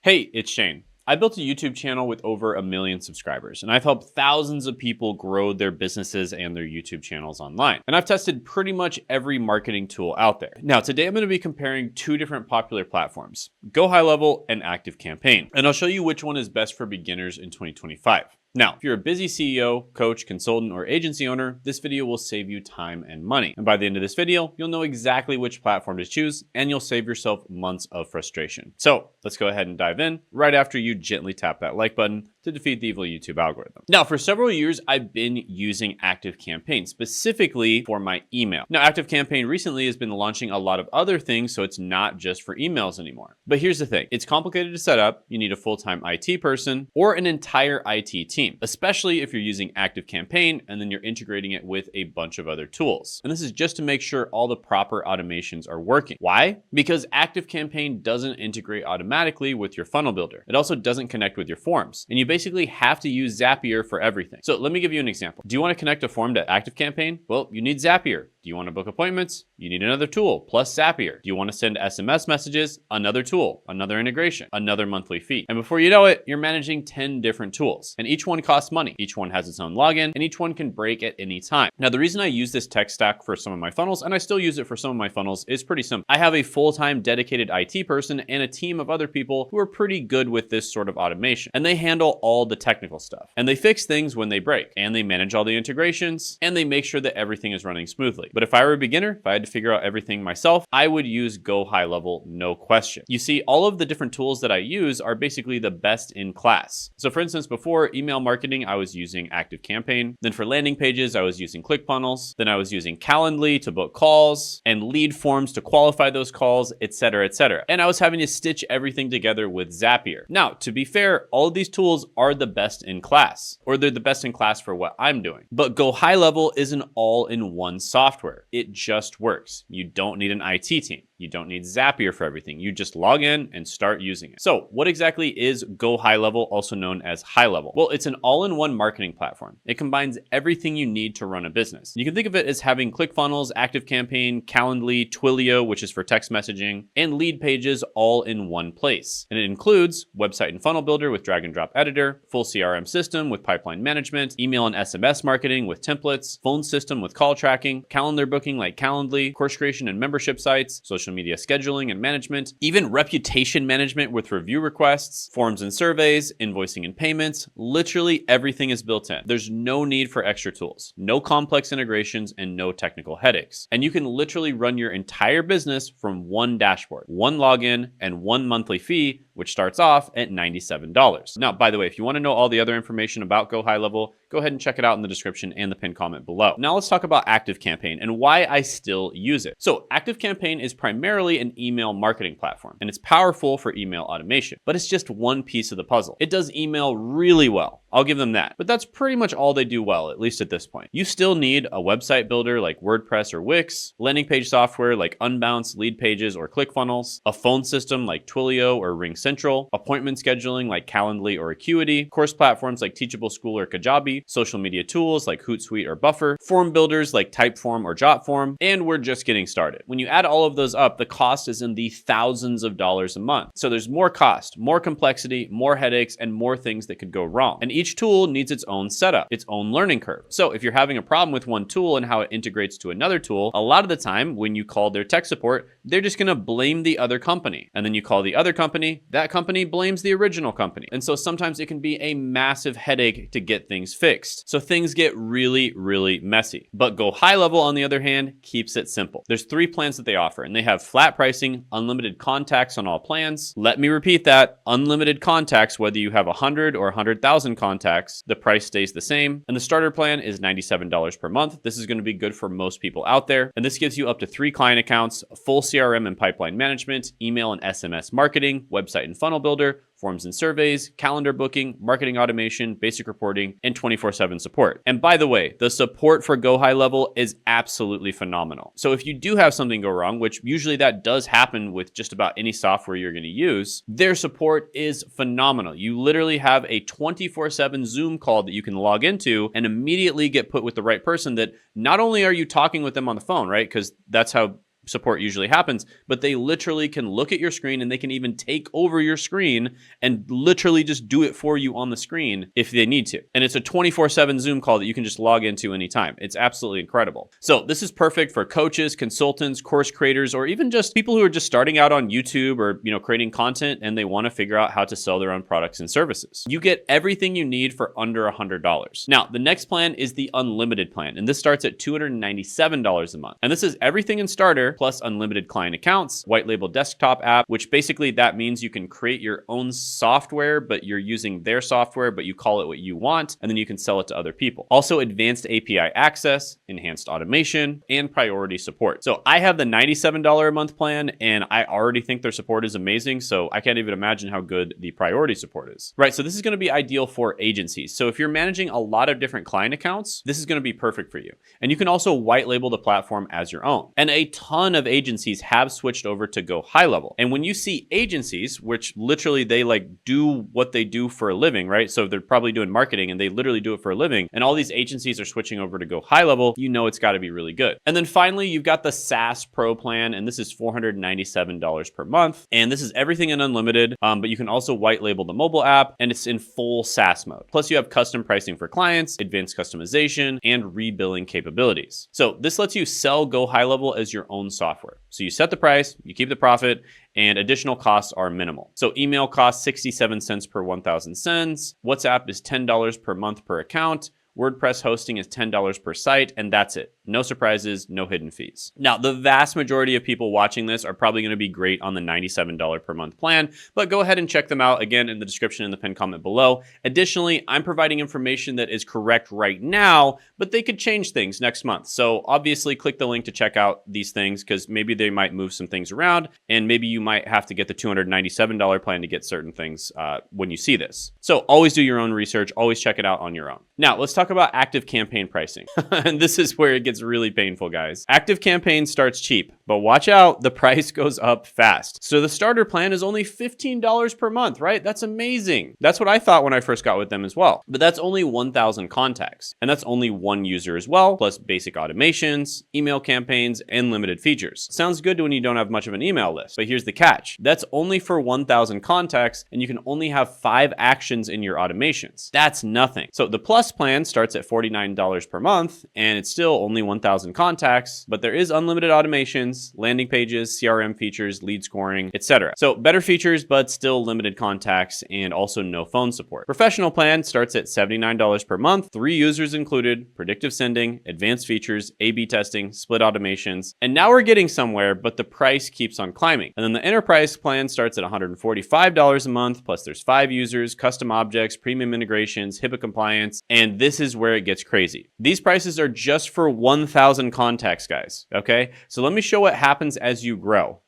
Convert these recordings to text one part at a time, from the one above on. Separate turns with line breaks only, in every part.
Hey, it's Shane. I built a YouTube channel with over 1 million subscribers, and I've helped thousands of people grow their businesses and their YouTube channels online. And I've tested pretty much every marketing tool out there. Now, today I'm going to be comparing two different popular platforms, GoHighLevel and ActiveCampaign. And I'll show you which one is best for beginners in 2025. Now, if you're a busy CEO, coach, consultant, or agency owner, this video will save you time and money. And by the end of this video, you'll know exactly which platform to choose, and you'll save yourself months of frustration. So let's go ahead and dive in right after you gently tap that like button to defeat the evil YouTube algorithm. Now, for several years, I've been using ActiveCampaign, specifically for my email. Now, ActiveCampaign recently has been launching a lot of other things, so it's not just for emails anymore. But here's the thing, it's complicated to set up. You need a full-time IT person or an entire IT team, especially if you're using ActiveCampaign and then you're integrating it with a bunch of other tools. And this is just to make sure all the proper automations are working. Why? Because ActiveCampaign doesn't integrate automatically with your funnel builder. It also doesn't connect with your forms. And you basically have to use Zapier for everything. So let me give you an example. Do you want to connect a form to ActiveCampaign? Well, you need Zapier. Do you want to book appointments? You need another tool plus Zapier. Do you want to send SMS messages? Another tool, another integration, another monthly fee. And before you know it, you're managing 10 different tools. And each one costs money. Each one has its own login, and each one can break at any time. Now, the reason I use this tech stack for some of my funnels, and I still use it for some of my funnels, is pretty simple. I have a full-time dedicated IT person and a team of other people who are pretty good with this sort of automation. And they handle all the technical stuff. And they fix things when they break. And they manage all the integrations. And they make sure that everything is running smoothly. But if I were a beginner, if I had to figure out everything myself, I would use GoHighLevel, no question. You see, all of the different tools that I use are basically the best in class. So for instance, before email marketing, I was using ActiveCampaign. Then for landing pages, I was using ClickFunnels. Then I was using Calendly to book calls and lead forms to qualify those calls, etc., etc. And I was having to stitch everything together with Zapier. Now, to be fair, all of these tools are the best in class, or they're the best in class for what I'm doing. But GoHighLevel is an all-in-one software. It just works. You don't need an IT team. You don't need Zapier for everything. You just log in and start using it. So what exactly is GoHighLevel, also known as HighLevel? Well, it's an all-in-one marketing platform. It combines everything you need to run a business. You can think of it as having ClickFunnels, ActiveCampaign, Calendly, Twilio, which is for text messaging, and lead pages all in one place. And it includes website and funnel builder with drag and drop editor, full CRM system with pipeline management, email and SMS marketing with templates, phone system with call tracking, calendar booking like Calendly, course creation and membership sites, social media scheduling and management, even reputation management with review requests, forms and surveys, invoicing and payments. Literally everything is built in. There's no need for extra tools, no complex integrations, and no technical headaches. And you can literally run your entire business from one dashboard, one login, and one monthly fee, which starts off at $97. Now, by the way, if you want to know all the other information about GoHighLevel, go ahead and check it out in the description and the pinned comment below. Now let's talk about ActiveCampaign and why I still use it. So ActiveCampaign is primarily an email marketing platform, and it's powerful for email automation, but it's just one piece of the puzzle. It does email really well. I'll give them that, but that's pretty much all they do well, at least at this point. You still need a website builder like WordPress or Wix, landing page software like Unbounce, Lead Pages, or ClickFunnels, a phone system like Twilio or RingCentral, appointment scheduling like Calendly or Acuity, course platforms like Teachable School or Kajabi, social media tools like Hootsuite or Buffer, form builders like Typeform or Jotform, and we're just getting started. When you add all of those up, the cost is in the thousands of dollars a month. So there's more cost, more complexity, more headaches, and more things that could go wrong. And each tool needs its own setup, its own learning curve. So if you're having a problem with one tool and how it integrates to another tool, a lot of the time when you call their tech support, they're just gonna blame the other company. And then you call the other company, that company blames the original company. And so sometimes it can be a massive headache to get things fixed. So things get really, really messy. But GoHighLevel, on the other hand, keeps it simple. There's 3 plans that they offer, and they have flat pricing, unlimited contacts on all plans. Let me repeat that, unlimited contacts, whether you have 100 or 100,000 contacts, the price stays the same. And the starter plan is $97 per month. This is going to be good for most people out there. And this gives you up to 3 client accounts, full CRM and pipeline management, email and SMS marketing, website and funnel builder, forms and surveys, calendar booking, marketing automation, basic reporting, and 24/7 support. And by the way, the support for GoHighLevel is absolutely phenomenal. So if you do have something go wrong, which usually that does happen with just about any software you're going to use, their support is phenomenal. You literally have a 24/7 Zoom call that you can log into and immediately get put with the right person that not only are you talking with them on the phone, right? Because that's how support usually happens, but they literally can look at your screen and they can even take over your screen and literally just do it for you on the screen if they need to. And it's a 24/7 Zoom call that you can just log into anytime. It's absolutely incredible. So this is perfect for coaches, consultants, course creators, or even just people who are just starting out on YouTube or, creating content and they want to figure out how to sell their own products and services. You get everything you need for under $100. Now, the next plan is the unlimited plan, and this starts at $297 a month. And this is everything in Starter plus unlimited client accounts, white label desktop app, which basically that means you can create your own software, but you're using their software, but you call it what you want, and then you can sell it to other people. Also advanced API access, enhanced automation, and priority support. So I have the $97 a month plan, and I already think their support is amazing, so I can't even imagine how good the priority support is. Right, so this is gonna be ideal for agencies. So if you're managing a lot of different client accounts, this is gonna be perfect for you. And you can also white label the platform as your own. And a ton of agencies have switched over to GoHighLevel. And when you see agencies, which literally they do what they do for a living, right? So they're probably doing marketing and they literally do it for a living. And all these agencies are switching over to GoHighLevel, it's gotta be really good. And then finally, you've got the SaaS Pro plan, and this is $497 per month. And this is everything in unlimited, but you can also white label the mobile app, and it's in full SaaS mode. Plus you have custom pricing for clients, advanced customization, and rebilling capabilities. So this lets you sell GoHighLevel as your own software. So you set the price, you keep the profit, and additional costs are minimal. So email costs 67 cents per 1,000 sends. WhatsApp is $10 per month per account. WordPress hosting is $10 per site, and that's it. No surprises, no hidden fees. Now, the vast majority of people watching this are probably gonna be great on the $97 per month plan, but go ahead and check them out again in the description in the pinned comment below. Additionally, I'm providing information that is correct right now, but they could change things next month. So obviously click the link to check out these things because maybe they might move some things around, and maybe you might have to get the $297 plan to get certain things when you see this. So always do your own research, always check it out on your own. Now, let's talk about ActiveCampaign pricing. And this is where it gets really painful, guys. ActiveCampaign starts cheap, but watch out, the price goes up fast. So the starter plan is only $15 per month, right? That's amazing. That's what I thought when I first got with them as well. But that's only 1,000 contacts, and that's only one user as well, plus basic automations, email campaigns, and limited features. Sounds good when you don't have much of an email list, but here's the catch. That's only for 1,000 contacts, and you can only have 5 actions in your automations. That's nothing. So the Plus plan starts at $49 per month, and it's still only 1,000 contacts, but there is unlimited automations, landing pages, CRM features, lead scoring, etc. So better features, but still limited contacts and also no phone support. Professional plan starts at $79 per month, 3 users included, predictive sending, advanced features, A/B testing, split automations, and now we're getting somewhere, but the price keeps on climbing. And then the enterprise plan starts at $145 a month, plus there's 5 users, custom objects, premium integrations, HIPAA compliance, and this is where it gets crazy. These prices are just for 1,000 contacts, guys, okay? So let me show what happens as you grow.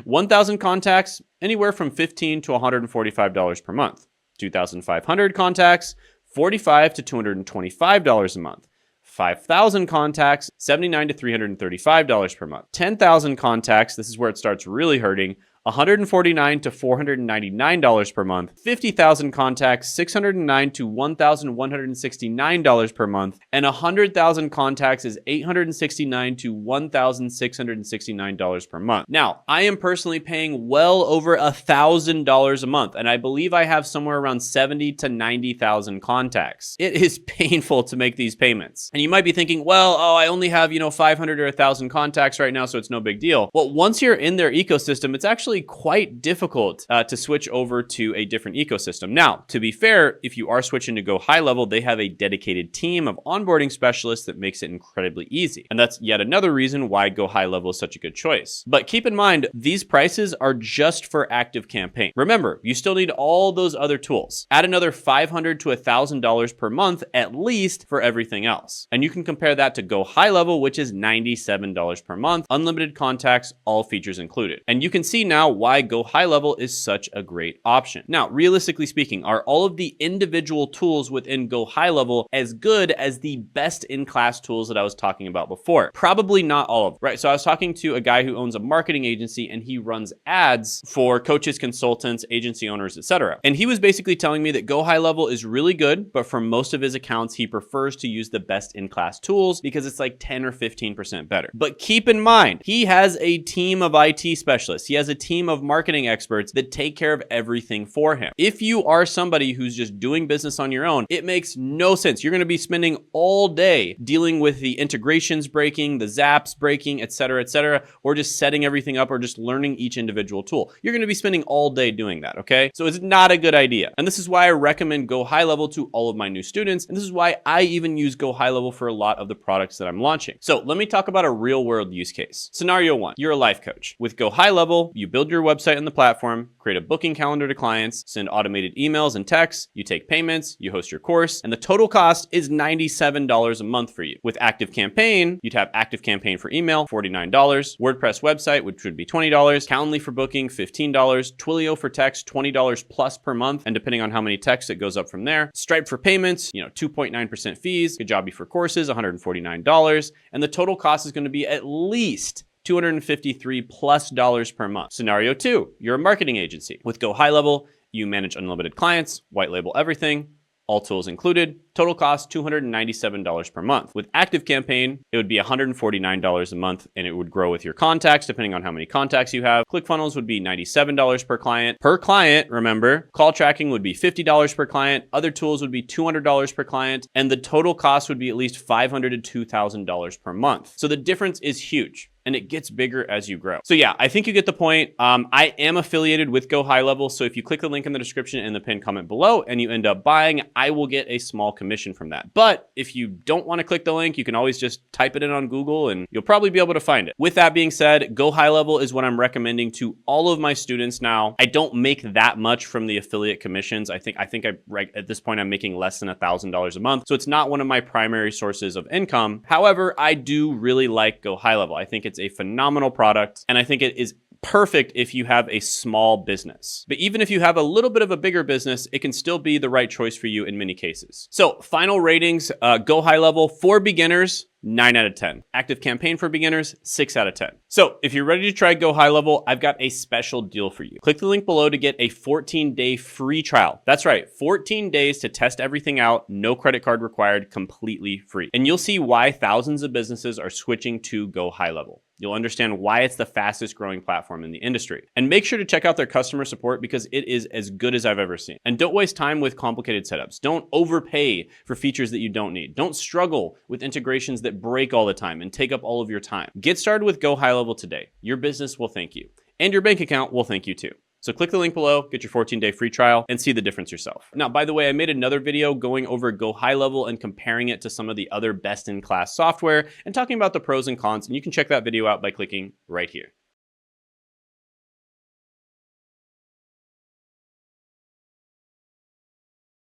1,000 contacts, anywhere from $15 to $145 per month. 2,500 contacts, $45 to $225 a month. 5,000 contacts, $79 to $335 per month. 10,000 contacts, this is where it starts really hurting, $149 to $499 per month. 50,000 contacts, $609 to $1,169 per month. And 100,000 contacts is $869 to $1,669 per month. Now, I am personally paying well over $1,000 a month, and I believe I have somewhere around 70 to 90,000 contacts. It is painful to make these payments. And you might be thinking, well, I only have, 500 or 1,000 contacts right now, so it's no big deal. Well, once you're in their ecosystem, it's actually quite difficult to switch over to a different ecosystem. Now, to be fair, if you are switching to GoHighLevel, they have a dedicated team of onboarding specialists that makes it incredibly easy. And that's yet another reason why GoHighLevel is such a good choice. But keep in mind, these prices are just for ActiveCampaign. Remember, you still need all those other tools. Add another $500 to $1,000 per month at least for everything else. And you can compare that to GoHighLevel, which is $97 per month, unlimited contacts, all features included. And you can see now now why GoHighLevel is such a great option. Now, realistically speaking, are all of the individual tools within GoHighLevel as good as the best-in-class tools that I was talking about before? Probably not all of them, right? So I was talking to a guy who owns a marketing agency and he runs ads for coaches, consultants, agency owners, etc. And he was basically telling me that GoHighLevel is really good, but for most of his accounts, he prefers to use the best-in-class tools because it's like 10 or 15% better. But keep in mind, he has a team of IT specialists. He has a team of marketing experts that take care of everything for him. If you are somebody who's just doing business on your own, it makes no sense. You're going to be spending all day dealing with the integrations breaking, the zaps breaking, etc., or just setting everything up or just learning each individual tool. You're going to be spending all day doing that, okay? So it's not a good idea. And this is why I recommend GoHighLevel to all of my new students. And this is why I even use GoHighLevel for a lot of the products that I'm launching. So let me talk about a real world use case. Scenario one, you're a life coach. With GoHighLevel, you build your website on the platform, create a booking calendar to clients, send automated emails and texts, you take payments, you host your course, and the total cost is $97 a month for you. With ActiveCampaign, you'd have ActiveCampaign for email, $49, WordPress website, which would be $20, Calendly for booking, $15, Twilio for text, $20 plus per month, and depending on how many texts, it goes up from there. Stripe for payments, 2.9% fees, Kajabi for courses, $149, and the total cost is going to be at least $253 plus per month. Scenario two, you're a marketing agency. With GoHighLevel, you manage unlimited clients, white label everything, all tools included. Total cost, $297 per month. With ActiveCampaign, it would be $149 a month, and it would grow with your contacts, depending on how many contacts you have. ClickFunnels would be $97 per client. Per client, remember, call tracking would be $50 per client. Other tools would be $200 per client, and the total cost would be at least $500 to $2,000 per month. So the difference is huge, and it gets bigger as you grow. So yeah, I think you get the point. I am affiliated with GoHighLevel, so if you click the link in the description and the pinned comment below and you end up buying, I will get a small commission from that. But if you don't want to click the link, you can always just type it in on Google and you'll probably be able to find it. With that being said, GoHighLevel is what I'm recommending to all of my students now. I don't make that much from the affiliate commissions. I think at this point I'm making less than $1,000 a month. So it's not one of my primary sources of income. However, I do really like GoHighLevel. I think it's a phenomenal product, and I think it is perfect if you have a small business. But even if you have a little bit of a bigger business, it can still be the right choice for you in many cases. So final ratings, GoHighLevel for beginners, 9 out of 10. ActiveCampaign for beginners, 6 out of 10. So if you're ready to try GoHighLevel, I've got a special deal for you. Click the link below to get a 14-day free trial. That's right, 14 days to test everything out, no credit card required, completely free. And you'll see why thousands of businesses are switching to GoHighLevel. You'll understand why it's the fastest growing platform in the industry. And make sure to check out their customer support because it is as good as I've ever seen. And don't waste time with complicated setups. Don't overpay for features that you don't need. Don't struggle with integrations that break all the time and take up all of your time. Get started with GoHighLevel today. Your business will thank you. And your bank account will thank you too. So click the link below, get your 14-day free trial, and see the difference yourself. Now, by the way, I made another video going over GoHighLevel and comparing it to some of the other best-in-class software and talking about the pros and cons, and you can check that video out by clicking right here.